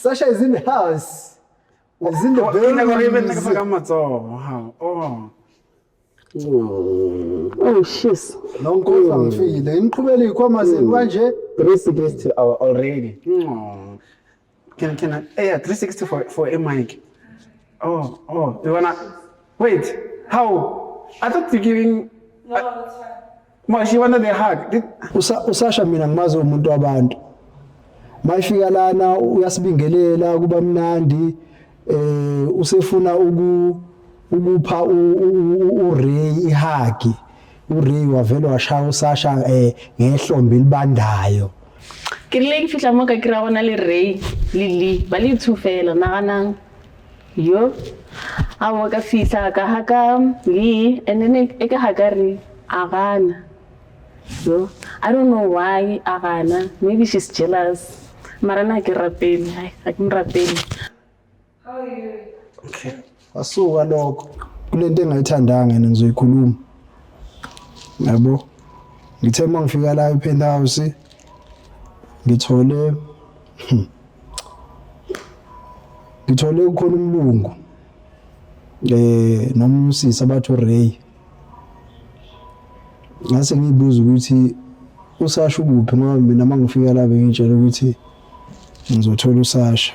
Sasha is in the house. Is in the Oh shit. Nonkoza ngifile. Iniqhubele ikhwamazeni kanje. 360 already. Can I? Yeah, 360 for a mic. Oh, you wanna? Wait, how? I thought you're giving. No, that's fine. Ma, she wanted a hug. Usasha mina ngimazi umuntu wabantu. Mayifika lana uyasibingelela kuba mnandi usefuna ukupha uRay ihagi. uRay wavela washaya uSasha ngehlombe libandayo. Ke le fihla mo ka kira bona le Ray Lily ba le thufela naganang yo a wo ka fihla ka haka le and then e ka haka re agana yo I don't know why agana, maybe she's jealous mara na ke rapeli ha ke mrapeli. How are you? Okay. Asuka lokho kulento engayithandanga nizoyikhuluma. Yabo. Ngithe mangifika la ePenthouse ngithole ukhona umlungu nomsisi abathi uRay. Ngase ngibuza ukuthi uSasha ukuphi ngoba mina mangifika la bengitshela ukuthi ngizothola uSasha.